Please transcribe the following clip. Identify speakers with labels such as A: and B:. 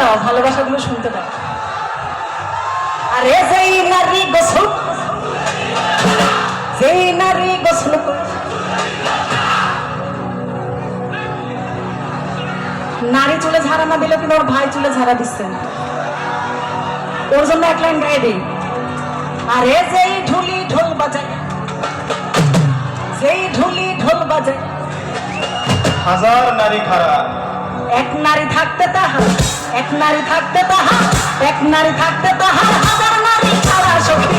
A: দাও, ভালোবাসাগুলো শুনতে দাও। আরে যেই নারী গোসল, যেই নারী গোসল নারী চুলে ঝাড়া না দিলে কিন্তু ওর ভাই চুলে ঝাড়া দিচ্ছে না, ওর জন্য এক লাইন গায়ে দিই। আরে যেই ঢুলি ঢোল বাজায়, যেই ঢুলি ঢোল বাজায়,
B: হাজার নারী খারাপ,
A: এক নারী থাকতে তাহার, এক নারী থাকতে তাহার, এক নারী থাকতে তাহার হাজার নারী খারাপ শক্তি।